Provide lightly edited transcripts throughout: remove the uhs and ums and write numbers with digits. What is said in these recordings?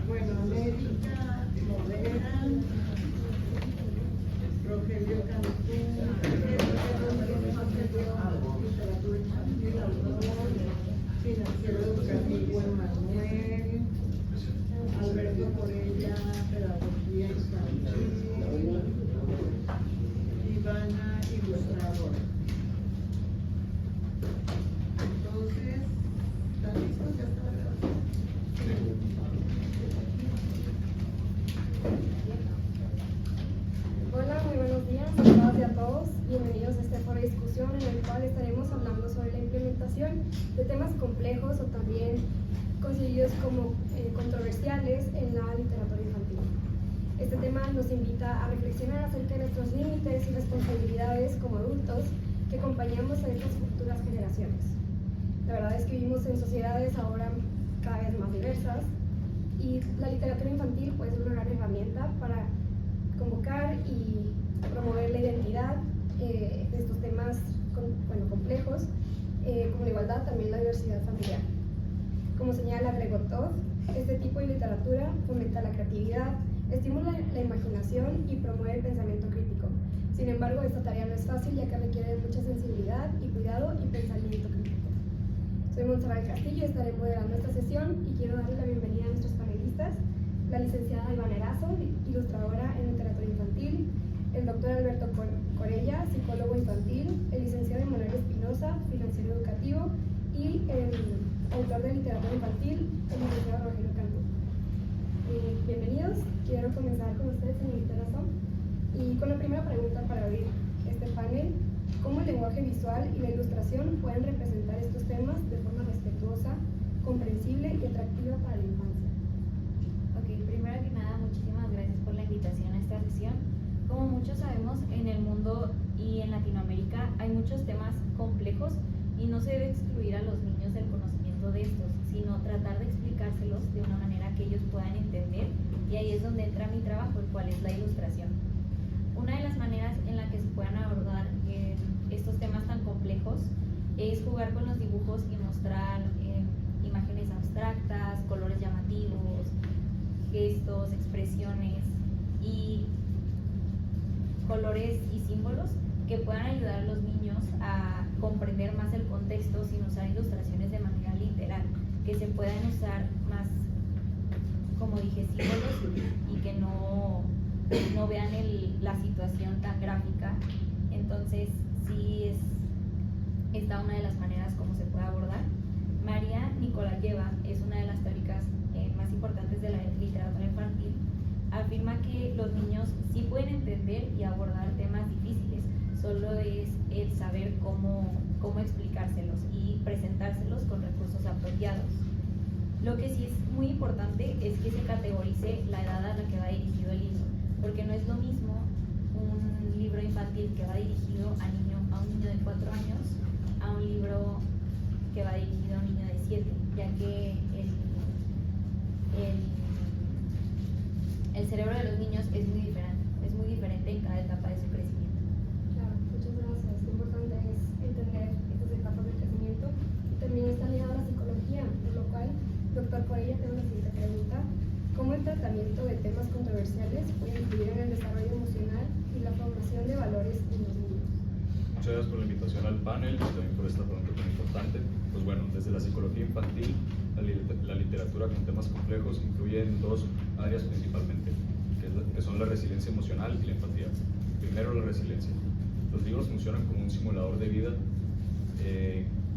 Bueno, América, Modera, Rogelio Cantú, literatura infantil, autor, financiero educativo Emanuel, Alberto Corella, pedagogía infantil, Ivana, ilustradora. Entonces, ¿están listos? Ya está la grabación. Hola, muy buenos días a todas y a todos. Bienvenidos a este foro de discusión en el cual estaremos hablando sobre la implementación de temas complejos o también considerados como controversiales en la literatura infantil. Este tema nos invita a reflexionar acerca de nuestros límites y responsabilidades como adultos que acompañamos a estas futuras generaciones. La verdad es que vivimos en sociedades ahora cada vez más diversas y la literatura infantil puede ser una gran herramienta para convocar y promover la identidad de estos temas complejos, como la igualdad, también la diversidad familiar. Como señala Gregor Todd, este tipo de literatura fomenta la creatividad, estimula la imaginación y promueve el pensamiento crítico. Sin embargo, esta tarea no es fácil ya que requiere mucha sensibilidad y cuidado y pensamiento crítico. Soy Montserrat Castillo y estaré moderando esta sesión y quiero darle la bienvenida a nuestros panelistas, la licenciada Ivana Erazo, ilustradora en literatura infantil, el doctor Alberto Corella, psicólogo infantil, el licenciado Emanuel Espinosa, financiero educativo, y el autor de literatura infantil, el licenciado Rogelio Cantú. Bienvenidos, quiero comenzar con ustedes, señorita Erazo, y con la primera pregunta para abrir este panel: ¿cómo el lenguaje visual y la ilustración pueden representar estos temas de forma respetuosa, comprensible y atractiva para la infancia? Primero que nada, muchísimas gracias por la invitación a esta sesión. Como muchos sabemos, en el mundo y en Latinoamérica hay muchos temas complejos y no se debe excluir a los niños del conocimiento de estos, sino tratar de explicárselos de una manera que ellos puedan entender, y ahí es donde entra mi trabajo, el cual es la ilustración. Una de las maneras en la que se puedan abordar estos temas tan complejos es jugar con los dibujos y mostrar imágenes abstractas, colores llamativos, gestos, expresiones y colores y símbolos que puedan ayudar a los niños a comprender más el contexto sin usar ilustraciones de manera literal, que se puedan usar más, como dije, símbolos y que no vean la situación tan gráfica. Entonces sí es esta una de las maneras como se puede abordar. María Nikolayeva es una de las teóricas más importantes de la literatura infantil. Afirma que los niños sí pueden entender y abordar temas difíciles, solo es el saber cómo explicárselos y presentárselos con recursos apropiados. Lo que sí es muy importante es que se categorice la edad a la que va dirigido el libro, porque no es lo mismo un libro infantil que va dirigido a un niño de 4 años a un libro que va dirigido a un niño de 7, ya que el cerebro de los niños es muy diferente en cada etapa de su crecimiento. Claro, muchas gracias. Lo importante es entender estas etapas del crecimiento y también está ligado a la psicología, por lo cual, doctor Corella, tengo la siguiente pregunta: ¿cómo el tratamiento de temas controversiales puede influir en el desarrollo emocional y la formación de valores en los niños? Muchas gracias por la invitación al panel y también por esta pregunta tan importante. Pues bueno, desde la psicología infantil, la literatura con temas complejos influye en 2 áreas principalmente, que son la resiliencia emocional y la empatía. Primero, la resiliencia. Los libros funcionan como un simulador de vida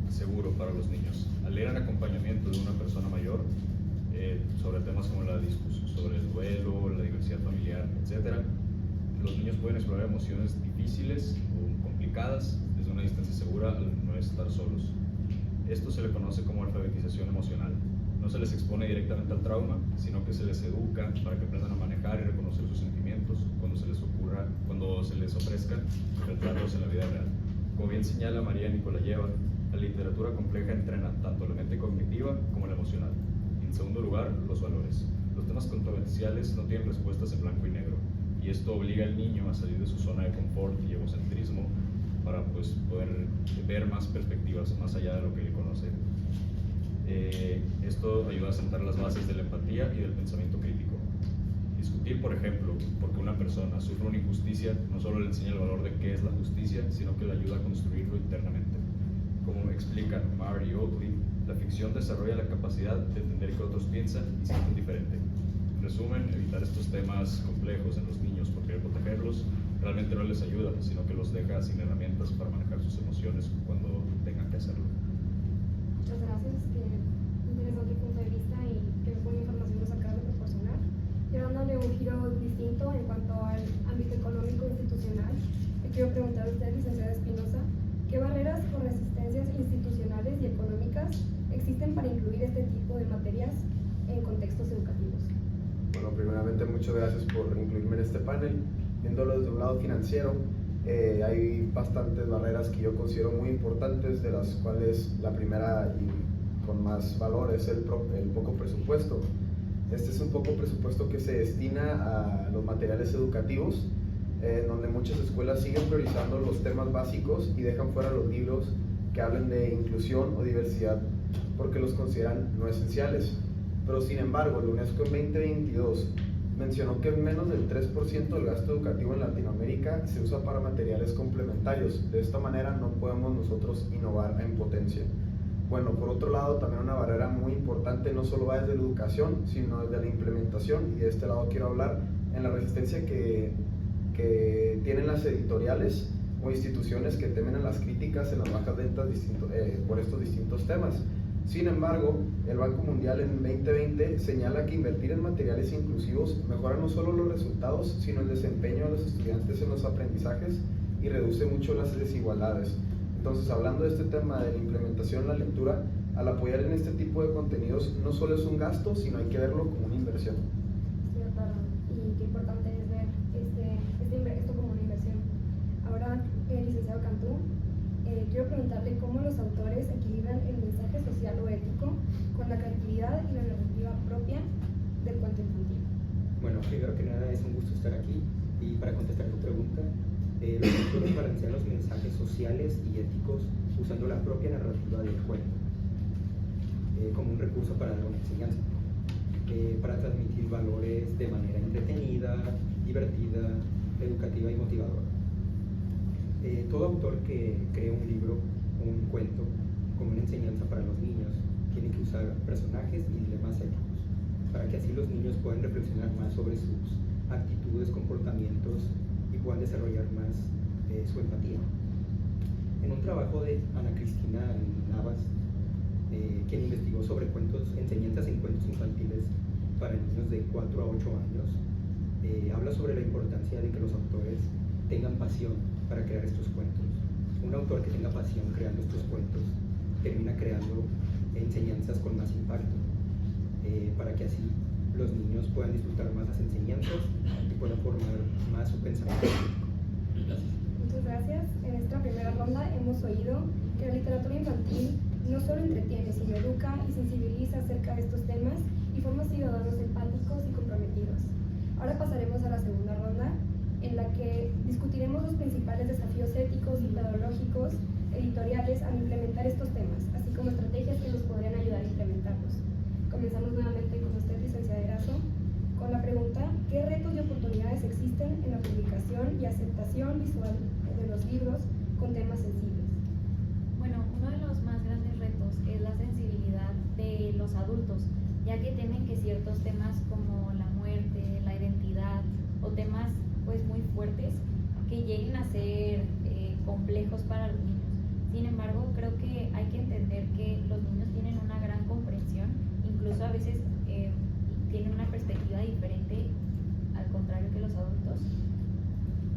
seguro para los niños. Al leer en acompañamiento de una persona mayor sobre temas como la discusión sobre el duelo, la diversidad familiar, etc., los niños pueden explorar emociones difíciles o complicadas desde una distancia segura al no estar solos. Esto se le conoce como alfabetización emocional. No se les expone directamente al trauma, sino que se les educa para que aprendan a manejar y reconocer sus sentimientos cuando se les ofrezca enfrentarlos en la vida real. Como bien señala María Nikolayeva, la literatura compleja entrena tanto la mente cognitiva como la emocional. En segundo lugar, los valores. Los temas controversiales no tienen respuestas en blanco y negro, y esto obliga al niño a salir de su zona de confort y egocentrismo para pues poder ver más perspectivas más allá de lo que conoce. Esto ayuda a sentar las bases de la empatía y del pensamiento crítico. Discutir, por ejemplo, porque una persona sufre una injusticia no solo le enseña el valor de qué es la justicia, sino que le ayuda a construirlo internamente. Como explican Marr y Oakley, la ficción desarrolla la capacidad de entender que otros piensan y sienten diferente. En resumen, evitar estos temas complejos en los niños por querer protegerlos realmente no les ayuda, sino que los deja sin herramientas para manejar sus emociones cuando tengan que hacerlo. Muchas gracias, qué interesante punto de vista y qué buena información nos acabas de proporcionar. Y ahora dándole un giro distinto en cuanto al ámbito económico e institucional, le quiero preguntar a usted, licenciada Espinosa, ¿qué barreras o resistencias institucionales y económicas existen para incluir este tipo de materias en contextos educativos? Bueno, primeramente muchas gracias por incluirme en este panel. Viéndolo desde un lado financiero, hay bastantes barreras que yo considero muy importantes, de las cuales la primera y con más valor es el poco presupuesto. Este es un poco presupuesto que se destina a los materiales educativos, donde muchas escuelas siguen priorizando los temas básicos y dejan fuera los libros que hablen de inclusión o diversidad porque los consideran no esenciales. Pero sin embargo, la UNESCO en 2022 mencionó que menos del 3% del gasto educativo en Latinoamérica se usa para materiales complementarios. De esta manera no podemos nosotros innovar en potencia. Bueno, por otro lado, también una barrera muy importante no solo va desde la educación, sino desde la implementación, y de este lado quiero hablar en la resistencia que tienen las editoriales o instituciones que temen a las críticas en las bajas ventas por estos distintos temas. Sin embargo, el Banco Mundial en 2020 señala que invertir en materiales inclusivos mejora no solo los resultados, sino el desempeño de los estudiantes en los aprendizajes y reduce mucho las desigualdades. Entonces, hablando de este tema de la implementación en la lectura, al apoyar en este tipo de contenidos no solo es un gasto, sino hay que verlo como una inversión. Estoy de acuerdo, y qué importante es ver esto como una inversión. Ahora, licenciado Cantú, quiero preguntarle cómo los autores equilibran el mensaje social o ético con la creatividad y la narrativa propia del cuento infantil. Bueno, primero que nada es un gusto estar aquí, y para contestar tu pregunta, los autores balancean los mensajes sociales y éticos usando la propia narrativa del cuento como un recurso para dar una enseñanza, para transmitir valores de manera entretenida, divertida, educativa y motivadora. Todo autor que cree un libro o un cuento como una enseñanza para los niños tiene que usar personajes y dilemas éticos para que así los niños puedan reflexionar más sobre sus actitudes, comportamientos y puedan desarrollar más su empatía. En un trabajo de Ana Cristina Navas, quien investigó sobre enseñanzas en cuentos infantiles para niños de 4 a 8 años, habla sobre la importancia de que los autores tengan pasión para crear estos cuentos. Un autor que tenga pasión creando estos cuentos termina creando enseñanzas con más impacto, para que así los niños puedan disfrutar más las enseñanzas y puedan formar más su pensamiento. Gracias. Muchas gracias. En esta primera ronda hemos oído que la literatura infantil no solo entretiene, sino educa y sensibiliza acerca de estos temas y forma ciudadanos empáticos y comprometidos. Ahora pasaremos a la segunda ronda, en la que discutiremos los principales desafíos éticos y pedagógicos editoriales al implementar estos temas, así como estrategias que nos podrían ayudar a implementarlos. Comenzamos nuevamente con usted, licenciada Erazo, con la pregunta: ¿qué retos y oportunidades existen en la publicación y aceptación visual de los libros con temas sensibles? Bueno, uno de los más grandes retos es la sensibilidad de los adultos, ya que temen que ciertos temas como la muerte, la identidad o temas pues muy fuertes que lleguen a ser complejos para los niños. Sin embargo, creo que hay que entender que los niños tienen una gran comprensión, incluso a veces tienen una perspectiva diferente al contrario que los adultos,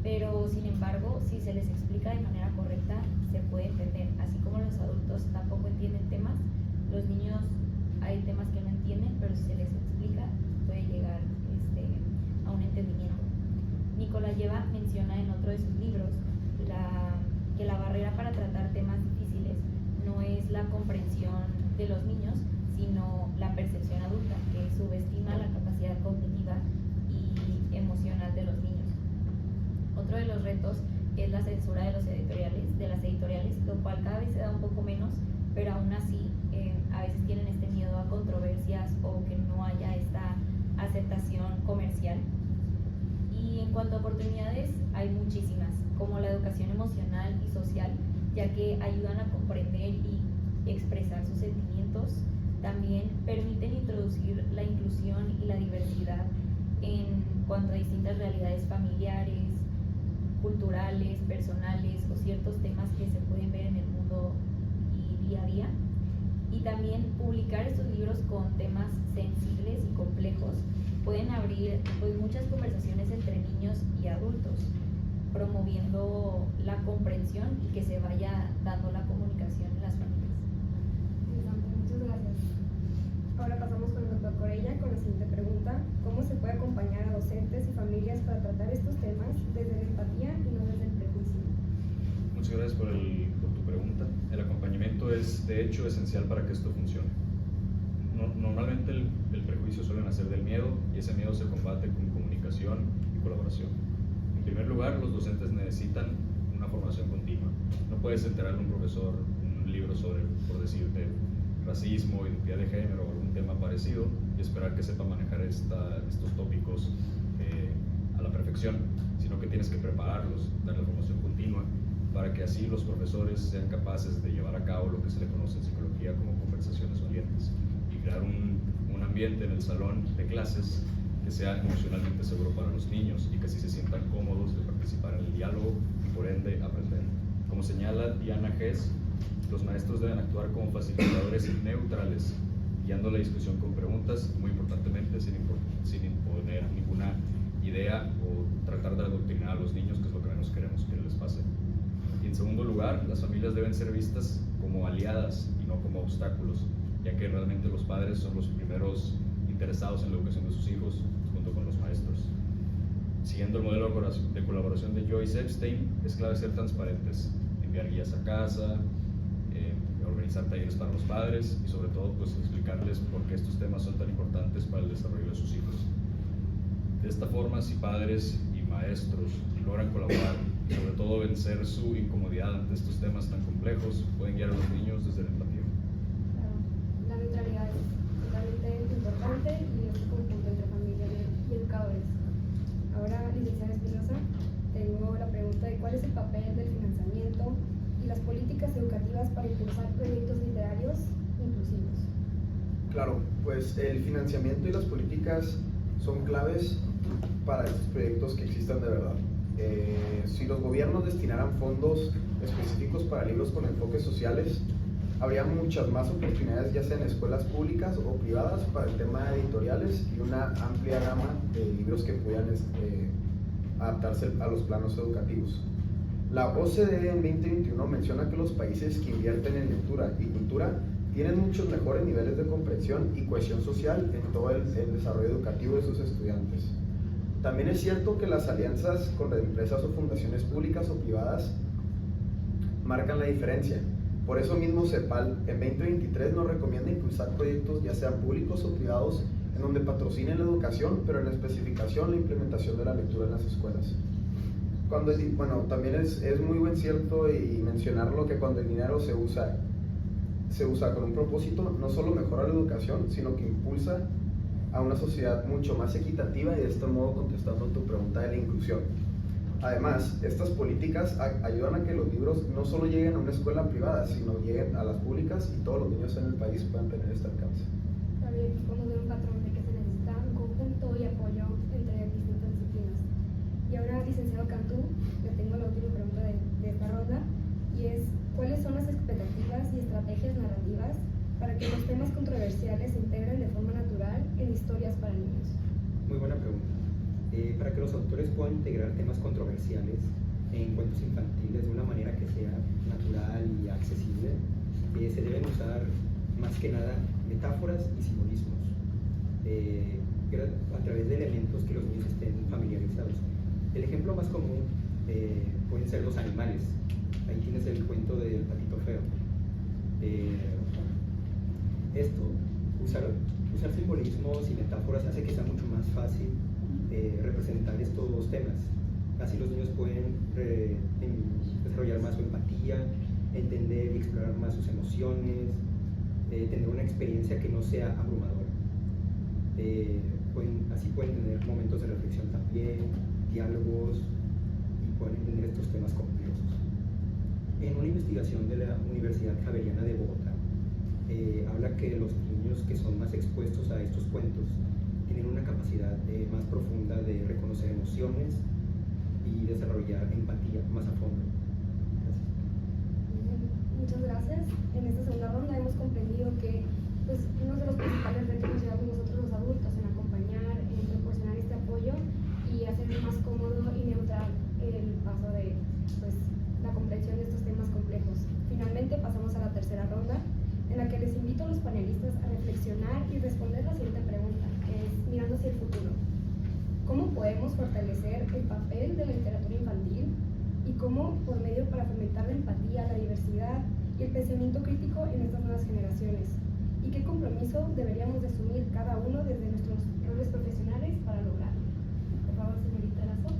pero sin embargo, si se les explica de manera correcta, se puede entender. Así como los adultos tampoco entienden temas, los niños hay temas que no entienden, pero si se les explica, puede llegar a un entendimiento. Nicolás Lleva menciona en otro de sus libros que la barrera para tratar temas difíciles no es la comprensión de los niños, sino la percepción adulta, que subestima la capacidad cognitiva y emocional de los niños. Otro de los retos que es la censura de las editoriales, lo cual cada vez se da un poco menos, pero aún así a veces tienen este miedo a controversias o que no haya esta aceptación comercial. Y en cuanto a oportunidades, hay muchísimas, como la educación emocional y social, ya que ayudan a comprender y expresar sus sentimientos. También permiten introducir la inclusión y la diversidad en cuanto a distintas realidades familiares, culturales, personales o ciertos temas que se pueden ver en el mundo y día a día. Y también publicar estos libros con temas sensibles y complejos pueden abrir pues, muchas conversaciones entre niños y adultos, promoviendo la comprensión y que se vaya dando la comunicación en las familias. Interesante, muchas gracias. Ahora pasamos con el doctor Corella con la siguiente pregunta: ¿cómo se puede acompañar a docentes y familias para tratar estos temas desde la empatía y no desde el prejuicio? Muchas gracias por tu pregunta. El acompañamiento es de hecho esencial para que esto funcione. Normalmente el prejuicio suele nacer del miedo y ese miedo se combate con comunicación y colaboración. En primer lugar, los docentes necesitan una formación continua. No puedes enterarle a un profesor un libro sobre, por decirte, racismo, identidad de género o algún tema parecido y esperar que sepa manejar estos tópicos a la perfección, sino que tienes que prepararlos, darle formación continua para que así los profesores sean capaces de llevar a cabo lo que se le conoce en psicología como conversaciones valientes y crear un ambiente en el salón de clases que sea emocionalmente seguro para los niños y que así se sientan cómodos de participar en el diálogo y por ende aprender. Como señala Diana Hess, los maestros deben actuar como facilitadores neutrales, guiando la discusión con preguntas, muy importantemente sin imponer ninguna idea o tratar de adoctrinar a los niños, que es lo que menos queremos que les pase. Y en segundo lugar, las familias deben ser vistas como aliadas y no como obstáculos, ya que realmente los padres son los primeros interesados en la educación de sus hijos junto con los maestros. Siguiendo el modelo de colaboración de Joyce Epstein, es clave ser transparentes, enviar guías a casa, organizar talleres para los padres y sobre todo pues explicarles por qué estos temas son tan importantes para el desarrollo de sus hijos. De esta forma, si padres y maestros logran colaborar y sobre todo vencer su incomodidad ante estos temas tan complejos, pueden guiar a los niños desde la empatía. La neutralidad es totalmente importante y es un conjunto entre familia y educadores. Ahora, licenciada Espinosa, tengo la pregunta de cuál es el papel del financiamiento y las políticas educativas para impulsar proyectos literarios inclusivos. Claro, pues el financiamiento y las políticas son claves para estos proyectos que existan de verdad. Si los gobiernos destinaran fondos específicos para libros con enfoques sociales, habría muchas más oportunidades, ya sea en escuelas públicas o privadas, para el tema de editoriales y una amplia gama de libros que puedan adaptarse a los planos educativos. La OCDE en 2021 menciona que los países que invierten en lectura y cultura tienen muchos mejores niveles de comprensión y cohesión social en todo el desarrollo educativo de sus estudiantes. También es cierto que las alianzas con empresas o fundaciones públicas o privadas marcan la diferencia. Por eso mismo CEPAL en 2023 nos recomienda impulsar proyectos ya sean públicos o privados en donde patrocinen la educación, pero en la especificación la implementación de la lectura en las escuelas. También es muy buen cierto y mencionarlo que cuando el dinero se usa con un propósito, no solo mejora la educación, sino que impulsa a una sociedad mucho más equitativa y de este modo contestando tu pregunta de la inclusión. Además, estas políticas ayudan a que los libros no solo lleguen a una escuela privada, sino lleguen a las públicas y todos los niños en el país puedan tener este alcance. También podemos ver un patrón de que se necesita un conjunto y apoyo entre distintas disciplinas. Y ahora, licenciado Cantú, le tengo la última pregunta de esta ronda, y es: ¿cuáles son las expectativas y estrategias narrativas para que los temas controversiales se integren de forma natural en historias para niños? Muy buena pregunta. Para que los autores puedan integrar temas controversiales en cuentos infantiles de una manera que sea natural y accesible, se deben usar más que nada metáforas y simbolismos a través de elementos que los niños estén familiarizados. El ejemplo más común pueden ser los animales. Ahí tienes el cuento del patito feo. Usar simbolismos y metáforas hace que sea mucho más fácil representar estos temas. Así los niños pueden desarrollar más su empatía, entender y explorar más sus emociones, tener una experiencia que no sea abrumadora. Así pueden tener momentos de reflexión también, diálogos, y pueden entender estos temas complejos. En una investigación de la Universidad Javeriana de Bogotá, habla que los niños que son más expuestos a estos cuentos tienen una capacidad más profunda de reconocer emociones y desarrollar empatía más a fondo. Gracias. Muchas gracias. En esta segunda ronda hemos comprendido que pues, uno de los principales retos que nos llevamos nosotros los adultos en acompañar, en proporcionar este apoyo y hacer más cómodo y neutral el paso de pues, la comprensión de estos temas complejos. Finalmente pasamos a la tercera ronda, en la que les invito a los panelistas a reflexionar y responder la siguiente pregunta, que es mirando hacia el futuro. ¿Cómo podemos fortalecer el papel de la literatura infantil y cómo, por medio para fomentar la empatía, la diversidad y el pensamiento crítico en estas nuevas generaciones? ¿Y qué compromiso deberíamos de asumir cada uno desde nuestros roles profesionales para lograrlo? Por favor, señorita Lazo.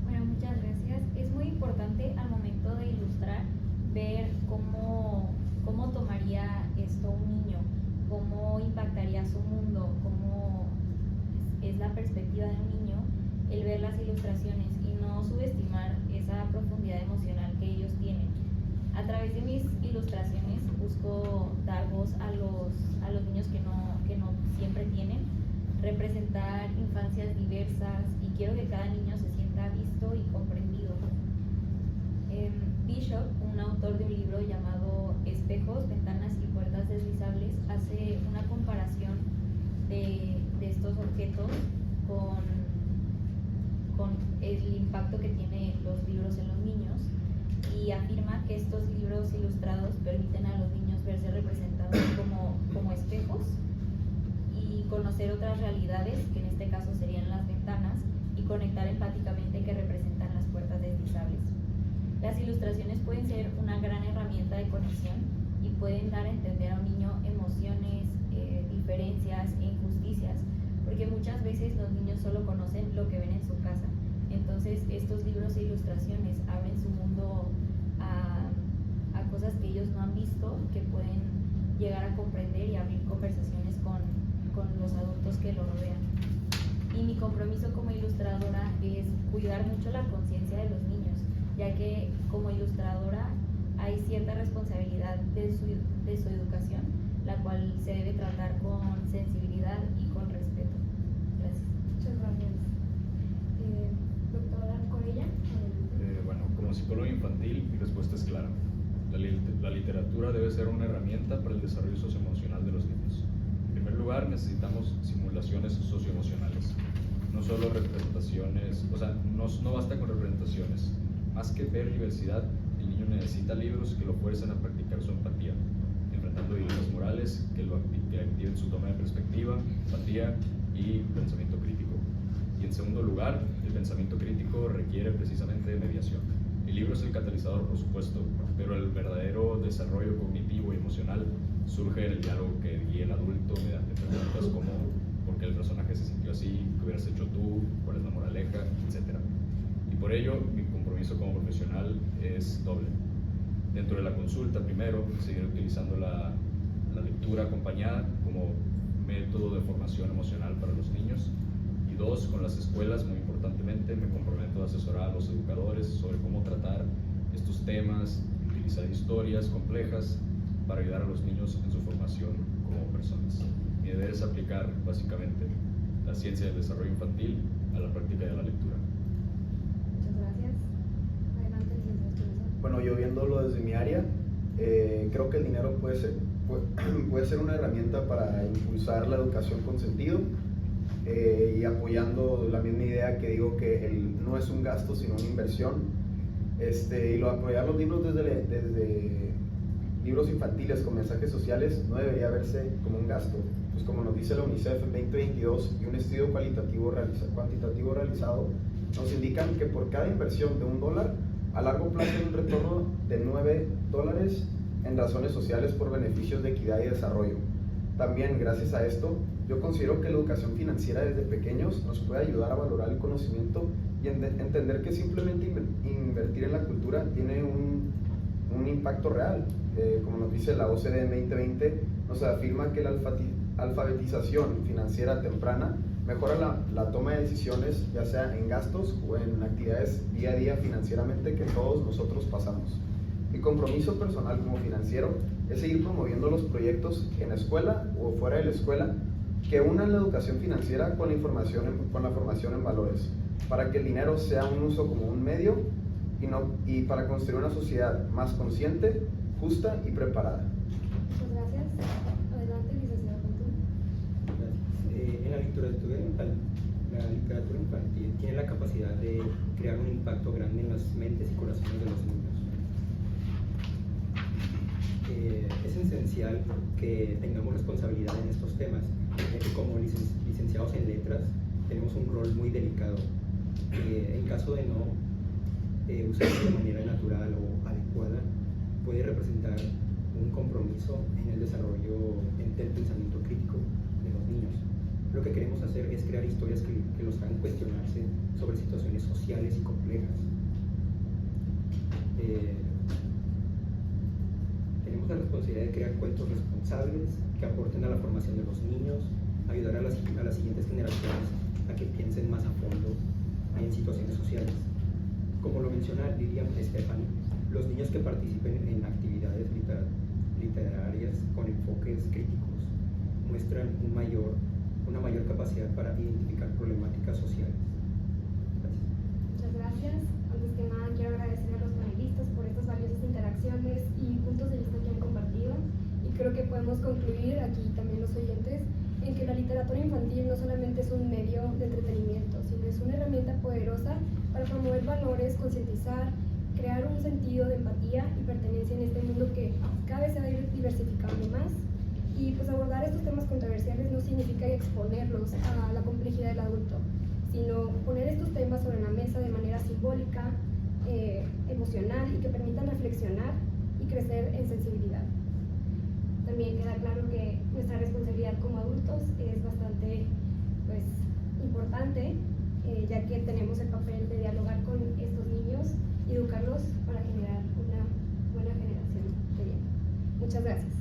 Bueno, muchas gracias. Es muy importante al momento de ilustrar ver cómo tomaría esto un niño, cómo impactaría su mundo, cómo es la perspectiva de un niño, el ver las ilustraciones y no subestimar esa profundidad emocional que ellos tienen. A través de mis ilustraciones busco dar voz a los niños que no siempre tienen, representar infancias diversas y quiero que cada niño se sienta visto y comprendido. Bishop, un autor de un libro llamado Espejos, Ventanas y Puertas Deslizables, hace una comparación de estos objetos con el impacto que tienen los libros en los niños y afirma que estos libros ilustrados permiten a los niños verse representados como espejos y conocer otras realidades, que en este caso serían las ventanas, y conectar empáticamente que representan las puertas deslizables. Las ilustraciones pueden ser una gran herramienta de conexión y pueden dar a entender a un niño emociones, diferencias e injusticias, porque muchas veces los niños solo conocen lo que ven en su casa. Entonces estos libros e ilustraciones abren su mundo a cosas que ellos no han visto, que pueden llegar a comprender y abrir conversaciones con los adultos que lo rodean. Y mi compromiso como ilustradora es cuidar mucho la conciencia de los niños, ya que como ilustradora hay cierta responsabilidad de su educación, la cual se debe tratar con sensibilidad y con respeto. Gracias. Muchas gracias. Doctora Corella. Bueno, como psicólogo infantil, mi respuesta es clara. La literatura debe ser una herramienta para el desarrollo socioemocional de los niños. En primer lugar, necesitamos simulaciones socioemocionales. No solo representaciones, no basta con representaciones. Más que ver diversidad, el niño necesita libros que lo fuercen a practicar su empatía, enfrentando dilemas morales que activen su toma de perspectiva, empatía y pensamiento crítico. Y en segundo lugar, el pensamiento crítico requiere precisamente de mediación. El libro es el catalizador, por supuesto, pero el verdadero desarrollo cognitivo y emocional surge en el diálogo que guía el adulto mediante preguntas como ¿por qué el personaje se sintió así? ¿Qué hubieras hecho tú? ¿Cuál es la moraleja? Etcétera. Y por ello, mi compromiso como profesional es doble. Dentro de la consulta, primero, seguir utilizando la lectura acompañada como método de formación emocional para los niños. Y dos, con las escuelas, muy importantemente, me comprometo a asesorar a los educadores sobre cómo tratar estos temas, utilizar historias complejas para ayudar a los niños en su formación como personas. Mi deber es aplicar, básicamente, la ciencia del desarrollo infantil a la práctica de la lectura. Muchas gracias. Adelante, licenciado. Bueno, yo viéndolo desde mi área, creo que el dinero puede ser una herramienta para impulsar la educación con sentido y apoyando la misma idea que digo que no es un gasto sino una inversión, y lo apoyar los libros desde libros infantiles con mensajes sociales no debería verse como un gasto, pues como nos dice la UNICEF en 2022 y un estudio cuantitativo realizado nos indican que por cada inversión de $1 a largo plazo hay un retorno de $9 en razones sociales por beneficios de equidad y desarrollo. También, gracias a esto, yo considero que la educación financiera desde pequeños nos puede ayudar a valorar el conocimiento y entender que simplemente invertir en la cultura tiene un impacto real. Como nos dice la OCDE en 2020, nos afirma que la alfabetización financiera temprana mejora la toma de decisiones, ya sea en gastos o en actividades día a día financieramente que todos nosotros pasamos. Mi compromiso personal como financiero es seguir promoviendo los proyectos en la escuela o fuera de la escuela que unan la educación financiera con la formación en valores, para que el dinero sea un uso como un medio y para construir una sociedad más consciente, justa y preparada. Muchas gracias. Adelante, licenciado Cantú. Gracias. En la literatura infantil tiene la capacidad de crear un impacto grande en las mentes y corazones de los niños. Es esencial que tengamos responsabilidad en estos temas, ya que como licenciados en letras tenemos un rol muy delicado. En caso de no usarlo de manera natural o adecuada, puede representar un compromiso en el desarrollo del pensamiento crítico de los niños. Lo que queremos hacer es crear historias que los hagan cuestionarse sobre situaciones sociales y complejas. Tenemos la responsabilidad de crear cuentos responsables que aporten a la formación de los niños, ayudar a las siguientes generaciones a que piensen más a fondo en situaciones sociales. Como lo menciona Lilian Estefani, los niños que participen en actividades literarias con enfoques críticos muestran una mayor capacidad para identificar problemáticas sociales. Gracias. Muchas gracias. Antes que nada, quiero agradecer a los panelistas por estas valiosas interacciones y puntos de vista que han compartido. Y creo que podemos concluir, aquí también los oyentes, en que la literatura infantil no solamente es un medio de entretenimiento, sino es una herramienta poderosa para promover valores, concientizar, crear un sentido de empatía y pertenencia en este mundo que cada vez se va a ir diversificando más. Y pues abordar estos temas controversiales no significa exponerlos a la complejidad del adulto, sino poner estos temas sobre la mesa de manera simbólica, emocional y que permitan reflexionar y crecer en sensibilidad. También queda claro que nuestra responsabilidad como adultos es bastante importante, ya que tenemos el papel de dialogar con estos niños y educarlos para generar una buena generación de bien. Muchas gracias.